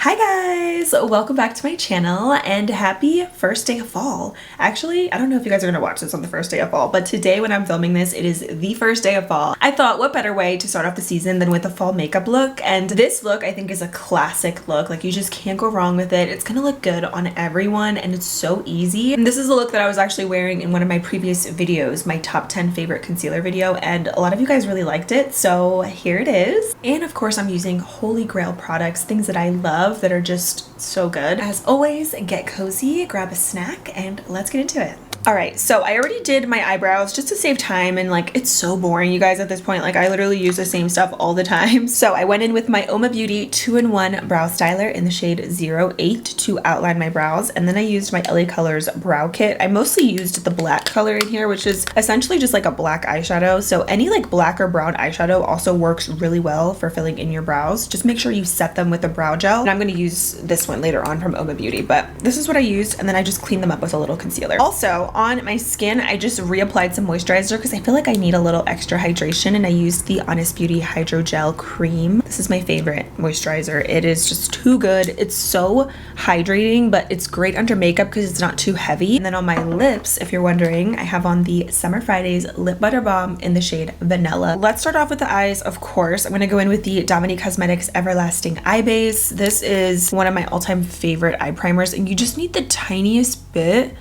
Hi guys, welcome back to my channel and happy first day of fall. Actually, I don't know if you guys are gonna watch this on the first day of fall, but today when I'm filming this, it is the first day of fall. I thought what better way to start off the season than with a fall makeup look, and this look I think is a classic look. Like, you just can't go wrong with it. It's gonna look good on everyone and it's so easy. And this is a look that I was actually wearing in one of my previous videos, my top 10 favorite concealer video, and a lot of you guys really liked it, so here it is. And of course I'm using Holy Grail products, things that I love that are just so good. As always, get cozy, grab a snack, and let's get into it. All right, so I already did my eyebrows just to save time, and like, it's so boring, you guys, at this point. Like, I literally use the same stuff all the time. So I went in with my Oma Beauty 2-in-1 brow styler in the shade 08 to outline my brows, and then I used my LA Colors brow kit. I mostly used the black color in here, which is essentially just like a black eyeshadow. So any like black or brown eyeshadow also works really well for filling in your brows. Just make sure you set them with a brow gel, and I'm going to use this one later on from Oma Beauty, but this is what I used, and then I just cleaned them up with a little concealer. Also, on my skin, I just reapplied some moisturizer because I feel like I need a little extra hydration, and I used the Honest Beauty Hydro Gel Cream. This is my favorite moisturizer. It is just too good. It's so hydrating, but it's great under makeup because it's not too heavy. And then on my lips, if you're wondering, I have on the Summer Fridays Lip Butter Balm in the shade Vanilla. Let's start off with the eyes, of course. I'm going to go in with the Dominique Cosmetics Everlasting Eye Base. This is one of my all-time favorite eye primers, and you just need the tiniest bit.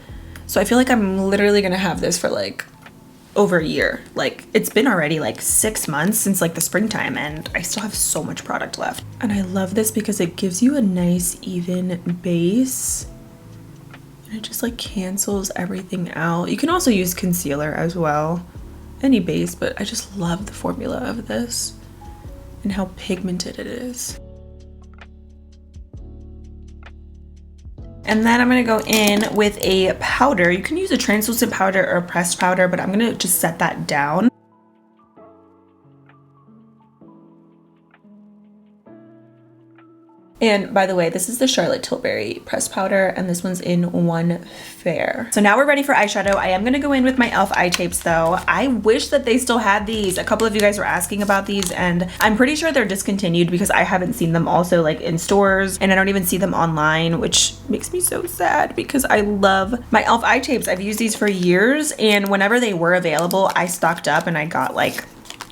So I feel like I'm literally gonna have this for like over a year. Like, it's been already like 6 months since like the springtime, and I still have so much product left. And I love this because it gives you a nice even base. And it just like cancels everything out. You can also use concealer as well, any base, but I just love the formula of this and how pigmented it is. And then I'm gonna go in with a powder. You can use a translucent powder or a pressed powder, but I'm gonna just set that down. And by the way, this is the Charlotte Tilbury pressed powder, and this one's in One Fair. So now we're ready for eyeshadow. I am gonna go in with my e.l.f. eye tapes though. I wish that they still had these. A couple of you guys were asking about these, and I'm pretty sure they're discontinued because I haven't seen them also like in stores, and I don't even see them online, which makes me so sad because I love my e.l.f. eye tapes. I've used these for years, and whenever they were available, I stocked up and I got like,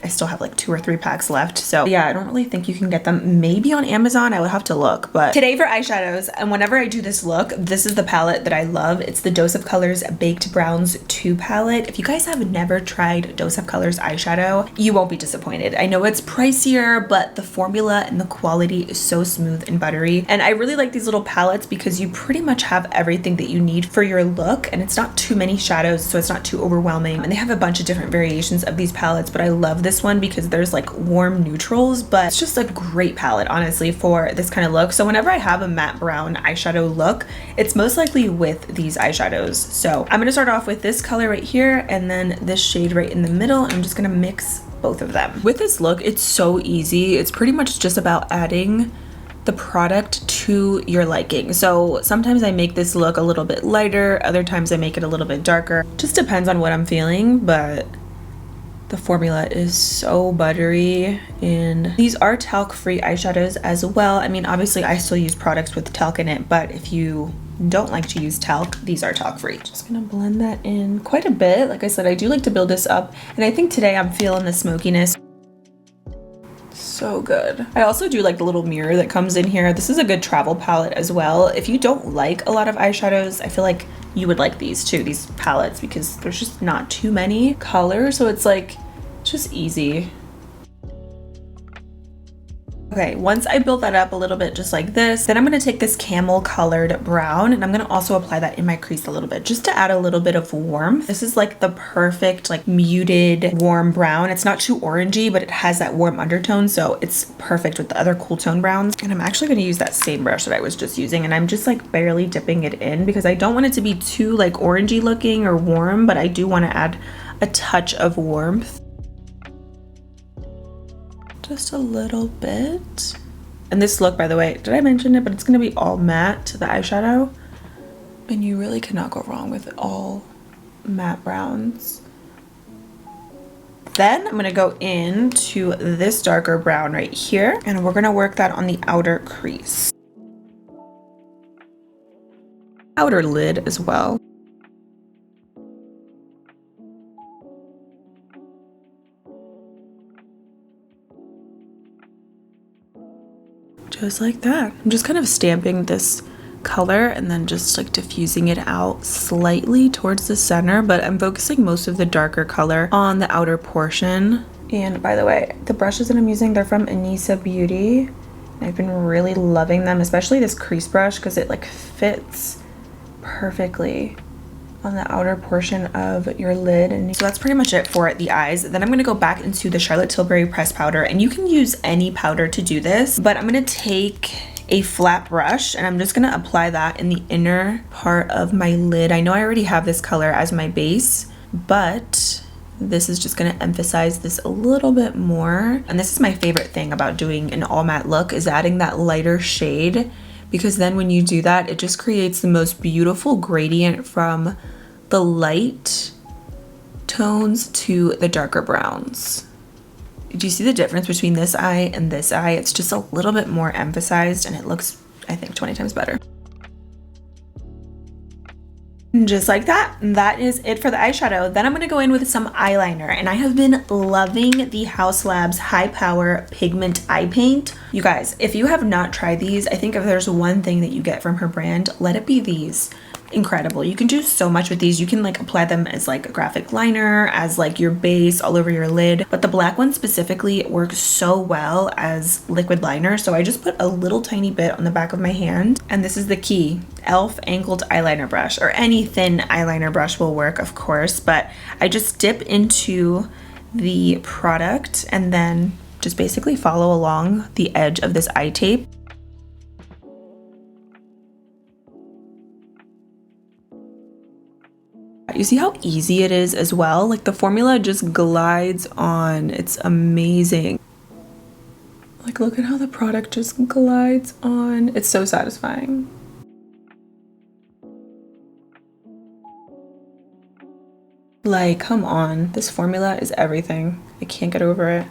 I still have like 2 or 3 packs left. So yeah, I don't really think you can get them. Maybe on Amazon, I would have to look. But today for eyeshadows, and whenever I do this look, this is the palette that I love. It's the Dose of Colors Baked Browns 2 palette. If you guys have never tried Dose of Colors eyeshadow, you won't be disappointed. I know it's pricier, but the formula and the quality is so smooth and buttery. And I really like these little palettes because you pretty much have everything that you need for your look, and it's not too many shadows, so it's not too overwhelming. And they have a bunch of different variations of these palettes, but I love this one because there's like warm neutrals, but it's just a great palette honestly for this kind of look. So whenever I have a matte brown eyeshadow look, it's most likely with these eyeshadows. So I'm gonna start off with this color right here and then this shade right in the middle, and I'm just gonna mix both of them. With this look, it's so easy. It's pretty much just about adding the product to your liking. So sometimes I make this look a little bit lighter, other times I make it a little bit darker. Just depends on what I'm feeling, but the formula is so buttery, and these are talc-free eyeshadows as well. I mean, obviously I still use products with talc in it, but if you don't like to use talc, these are talc-free. Just gonna blend that in quite a bit. Like I said, I do like to build this up, and I think today I'm feeling the smokiness. So good. I also do like the little mirror that comes in here. This is a good travel palette as well. If you don't like a lot of eyeshadows, I feel like you would like these too, these palettes, because there's just not too many colors, so it's like just easy. Okay, once I build that up a little bit just like this, then I'm gonna take this camel colored brown, and I'm gonna also apply that in my crease a little bit just to add a little bit of warmth. This is like the perfect like muted warm brown. It's not too orangey, but it has that warm undertone, so it's perfect with the other cool tone browns. And I'm actually gonna use that same brush that I was just using, and I'm just like barely dipping it in because I don't want it to be too like orangey looking or warm, but I do want to add a touch of warmth. Just a little bit. And this look, by the way, did I mention it, but it's going to be all matte to the eyeshadow, and you really cannot go wrong with all matte browns. Then I'm going to go into this darker brown right here, and we're going to work that on the outer crease. outer lid as well. Just like that. I'm just kind of stamping this color and then just like diffusing it out slightly towards the center, but I'm focusing most of the darker color on the outer portion. And by the way, the brushes that I'm using, they're from Anissa Beauty. I've been really loving them, especially this crease brush, because it like fits perfectly on the outer portion of your lid. And so that's pretty much it for the eyes. Then I'm going to go back into the Charlotte Tilbury pressed powder, and you can use any powder to do this, but I'm going to take a flat brush and I'm just going to apply that in the inner part of my lid. I know I already have this color as my base, but this is just going to emphasize this a little bit more. And this is my favorite thing about doing an all matte look, is adding that lighter shade, because then when you do that, it just creates the most beautiful gradient from the light tones to the darker browns. Do you see the difference between this eye and this eye? It's just a little bit more emphasized and it looks, I think, 20 times better. Just like that. That is it for the eyeshadow. Then I'm going to go in with some eyeliner, and I have been loving the Haus Labs High Power Pigment Eye Paint. You guys, if you have not tried these, I think if there's one thing that you get from her brand, let it be these. Incredible. You can do so much with these. You can like apply them as like a graphic liner, as like your base all over your lid, but the black one specifically works so well as liquid liner. So I just put a little tiny bit on the back of my hand, and this is the key. Elf angled eyeliner brush, or any thin eyeliner brush will work, of course, but I just dip into the product and then just basically follow along the edge of this eye tape. You see how easy it is as well? Like the formula just glides on. It's amazing. Like look at how the product just glides on. It's so satisfying. Like, come on. This formula is everything. I can't get over it.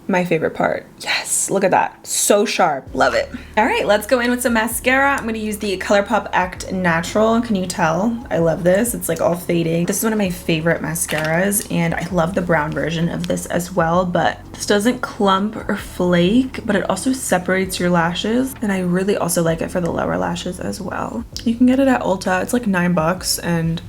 My favorite part. Yes, look at that. So sharp. Love it. All right, let's go in with some mascara. I'm going to use the ColourPop Act Natural. Can you tell? I love this. It's like all fading. This is one of my favorite mascaras, and I love the brown version of this as well, but this doesn't clump or flake, but it also separates your lashes, and I really also like it for the lower lashes as well. You can get it at Ulta. It's like $9 and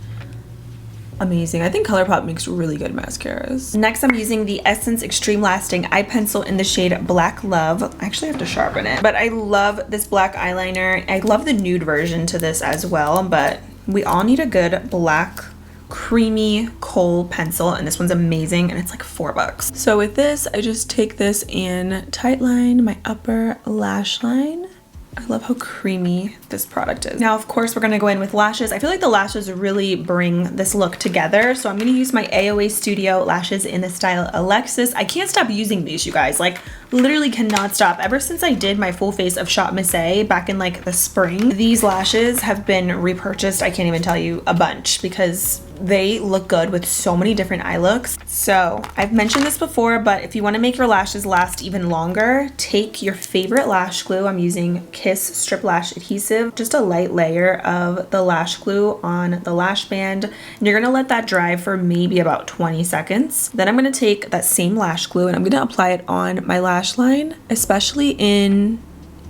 amazing. I think ColourPop makes really good mascaras. Next, I'm using the Essence Extreme Lasting Eye Pencil in the shade Black Love. I actually have to sharpen it, but I love this black eyeliner. I love the nude version to this as well, but we all need a good black creamy kohl pencil, and this one's amazing, and it's like $4. So with this, I just take this and tightline my upper lash line. I love how creamy this product is. Now, of course, we're gonna go in with lashes. I feel like the lashes really bring this look together. So I'm gonna use my AOA Studio lashes in the style Alexis. I can't stop using these, you guys. Like, literally cannot stop. Ever since I did my full face of Shot Missy back in like the spring, these lashes have been repurchased. I can't even tell you a bunch, because they look good with so many different eye looks. So I've mentioned this before, but if you want to make your lashes last even longer, take your favorite lash glue. I'm using Kiss Strip Lash Adhesive, just a light layer of the lash glue on the lash band. And you're gonna let that dry for maybe about 20 seconds. Then I'm gonna take that same lash glue and I'm gonna apply it on my lash line, especially in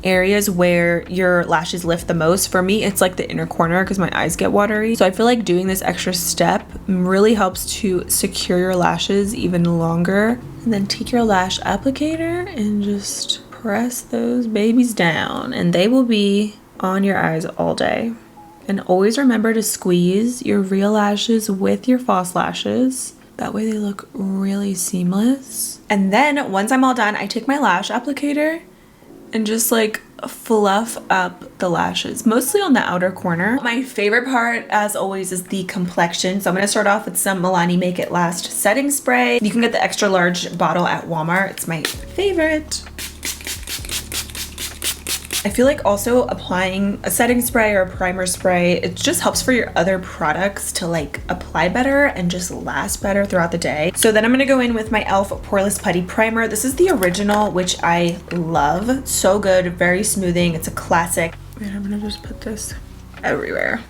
areas where your lashes lift the most. For me, it's like the inner corner because my eyes get watery. So I feel like doing this extra step really helps to secure your lashes even longer. And then take your lash applicator and just press those babies down, and they will be on your eyes all day. And always remember to squeeze your real lashes with your false lashes. That way they look really seamless. And then once I'm all done, I take my lash applicator and just like fluff up the lashes, mostly on the outer corner. My favorite part, as always, is the complexion. So I'm gonna start off with some Milani Make It Last setting spray. You can get the extra large bottle at Walmart. It's my favorite. I feel like also applying a setting spray or a primer spray, it just helps for your other products to like apply better and just last better throughout the day. So then I'm gonna go in with my e.l.f. Poreless Putty Primer. This is the original, which I love. So good, very smoothing. It's a classic. And I'm gonna just put this everywhere.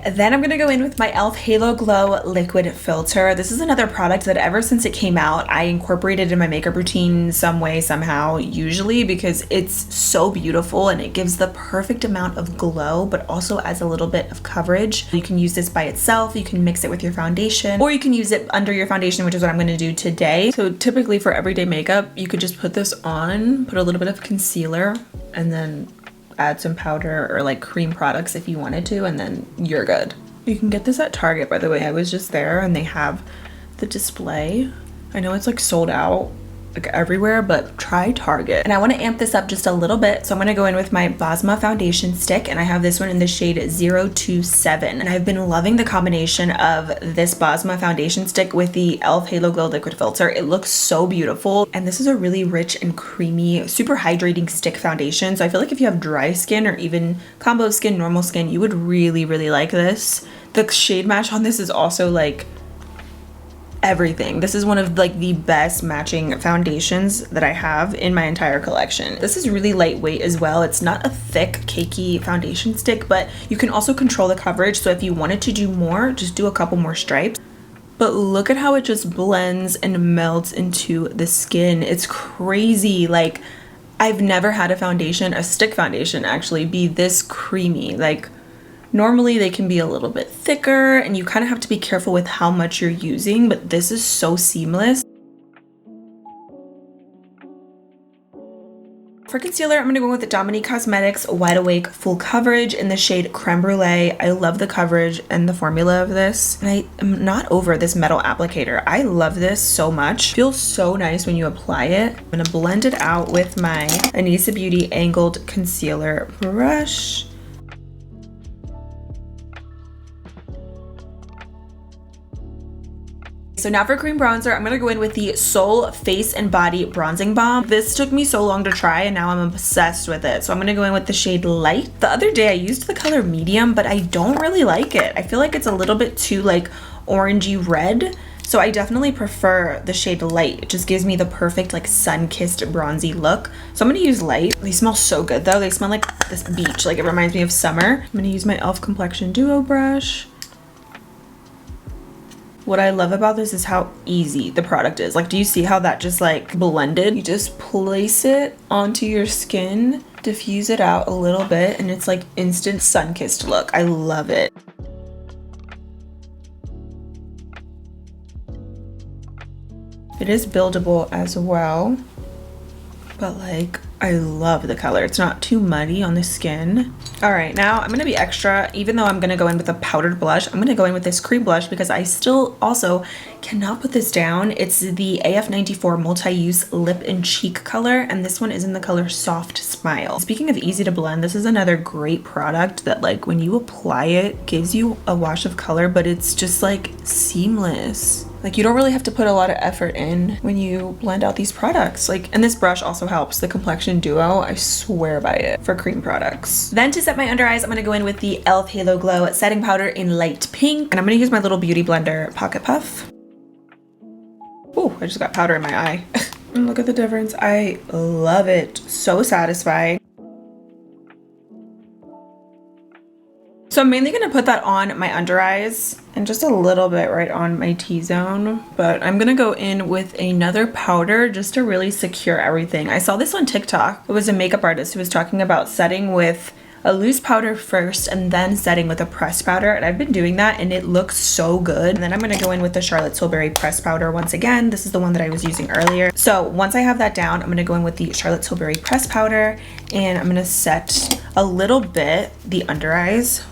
Then I'm gonna go in with my e.l.f. Halo Glow Liquid Filter. This is another product that ever since it came out, I incorporated in my makeup routine some way, somehow, usually because it's so beautiful and it gives the perfect amount of glow, but also adds a little bit of coverage. You can use this by itself, you can mix it with your foundation, or you can use it under your foundation, which is what I'm gonna do today. So typically for everyday makeup, you could just put this on, put a little bit of concealer, and then add some powder or like cream products if you wanted to, and then you're good. You can get this at Target, by the way. I was just there and they have the display. I know it's like sold out like everywhere, but try Target. And I want to amp this up just a little bit, so I'm going to go in with my Basma foundation stick, and I have this one in the shade 027, and I've been loving the combination of this Basma foundation stick with the e.l.f. Halo Glow Liquid Filter. It looks so beautiful, and this is a really rich and creamy, super hydrating stick foundation, so I feel like if you have dry skin or even combo skin, normal skin, you would really like this. The shade match on this is also like everything. This is one of like the best matching foundations that I have in my entire collection. This is really lightweight as well. It's not a thick cakey foundation stick, but you can also control the coverage, so if you wanted to do more, just do a couple more stripes. But look at how it just blends and melts into the skin. It's crazy. Like, I've never had a foundation, a stick foundation actually, be this creamy. Like, normally they can be a little bit thicker and you kind of have to be careful with how much you're using, but this is so seamless. For concealer, I'm going to go with the Dominique Cosmetics Wide Awake Full Coverage in the shade Creme Brulee. I love the coverage and the formula of this, and I am not over this metal applicator. I love this so much. It feels so nice when you apply it. I'm going to blend it out with my Anissa Beauty Angled Concealer brush. So now for cream bronzer, I'm gonna go in with the Sol Face and Body Bronzing Balm. This took me so long to try and now I'm obsessed with it. So I'm gonna go in with the shade Light. The other day I used the color Medium, but I don't really like it. I feel like it's a little bit too like orangey red. So I definitely prefer the shade Light. It just gives me the perfect like sun-kissed bronzy look. So I'm gonna use Light. They smell so good though. They smell like this beach. Like it reminds me of summer. I'm gonna use my e.l.f. Complexion Duo brush. What I love about this is how easy the product is. Like, do you see how that just like blended? You just place it onto your skin, diffuse it out a little bit, and it's like instant sun-kissed look. I love it. It is buildable as well, but like, I love the color. It's not too muddy on the skin. All right, now I'm gonna be extra. Even though I'm gonna go in with a powdered blush, I'm gonna go in with this cream blush because I still also cannot put this down. It's the AF94 Multi-Use Lip and Cheek color, and this one is in the color Soft Smile. Speaking of easy to blend, this is another great product that like when you apply it, gives you a wash of color, but it's just like seamless. Like you don't really have to put a lot of effort in when you blend out these products. Like, and this brush also helps, the Complexion Duo. I swear by it for cream products. Then to set my under eyes, I'm gonna go in with the e.l.f. Halo Glow Setting Powder in Light Pink. And I'm gonna use my little Beauty Blender Pocket Puff. Oh, I just got powder in my eye. And look at the difference. I love it. So satisfying. So I'm mainly gonna put that on my under eyes and just a little bit right on my T-zone, but I'm gonna go in with another powder just to really secure everything. I saw this on TikTok. It was a makeup artist who was talking about setting with a loose powder first and then setting with a pressed powder, and I've been doing that and it looks so good. And then I'm gonna go in with the Charlotte Tilbury pressed powder once again. This is the one that I was using earlier. So once I have that down, I'm gonna go in with the Charlotte Tilbury pressed powder and I'm gonna set a little bit the under eyes.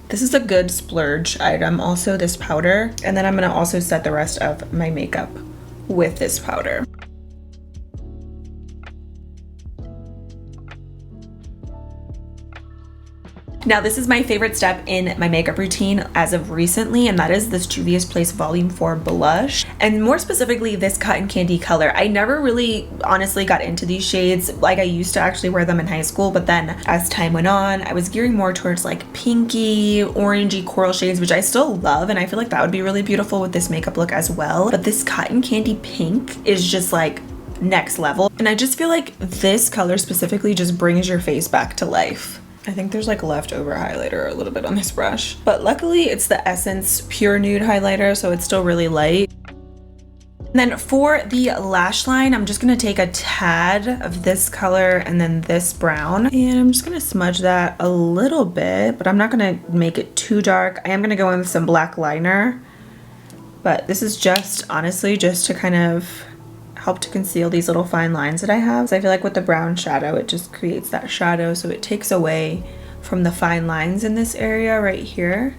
This is a good splurge item, also this powder. And then I'm gonna also set the rest of my makeup with this powder. Now this is my favorite step in my makeup routine as of recently, and that is this Juvia's Place Volume 4 blush, and more specifically this Cotton Candy color. I never really honestly got into these shades. Like I used to actually wear them in high school, but then as time went on, I was gearing more towards like pinky, orangey coral shades, which I still love, and I feel like that would be really beautiful with this makeup look as well. But this Cotton Candy pink is just like next level. And I just feel like this color specifically just brings your face back to life. I think there's like leftover highlighter a little bit on this brush, but luckily it's the Essence Pure Nude highlighter, so it's still really light. And then for the lash line, I'm just gonna take a tad of this color and then this brown, and I'm just gonna smudge that a little bit, but I'm not gonna make it too dark. I am gonna go in with some black liner, but this is just honestly just to kind of help to conceal these little fine lines that I have. So I feel like with the brown shadow, it just creates that shadow, so it takes away from the fine lines in this area right here.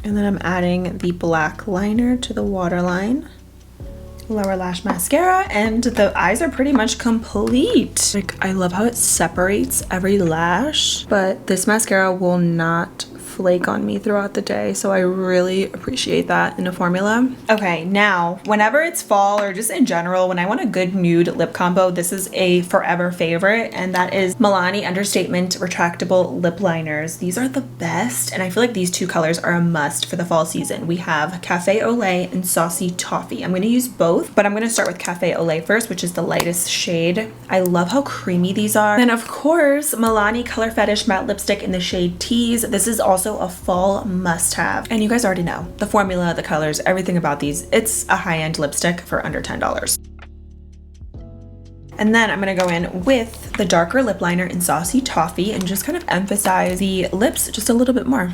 And then I'm adding the black liner to the waterline, lower lash mascara, and the eyes are pretty much complete. Like, I love how it separates every lash, but this mascara will not flake on me throughout the day, so I really appreciate that in a formula. Okay, now whenever it's fall or just in general, when I want a good nude lip combo, this is a forever favorite, and that is Milani Understatement Retractable Lip Liners. These are the best, and I feel like these two colors are a must for the fall season. We have Cafe Au Lait and Saucy Toffee. I'm going to use both, but I'm going to start with Cafe Au Lait first, which is the lightest shade. I love how creamy these are. And of course, Milani Color Fetish Matte Lipstick in the shade Tease. This is also a fall must-have, and you guys already know the formula, the colors, everything about these. It's a high-end lipstick for under $10. And then I'm gonna go in with the darker lip liner in Saucy Toffee and just kind of emphasize the lips just a little bit more.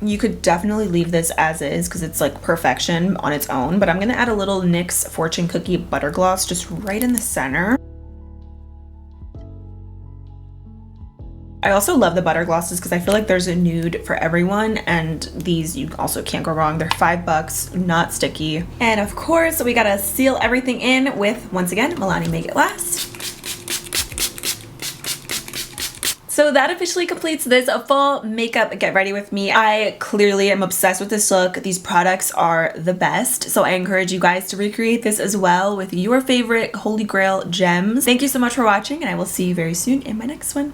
You could definitely leave this as is because it's like perfection on its own, but I'm gonna add a little NYX Fortune Cookie Butter Gloss just right in the center. I also love the butter glosses because I feel like there's a nude for everyone, and these you also can't go wrong. They're $5, not sticky. And of course, we gotta seal everything in with, once again, Milani Make It Last. So that officially completes this fall makeup get ready with me. I clearly am obsessed with this look. These products are the best. So I encourage you guys to recreate this as well with your favorite holy grail gems. Thank you so much for watching, and I will see you very soon in my next one.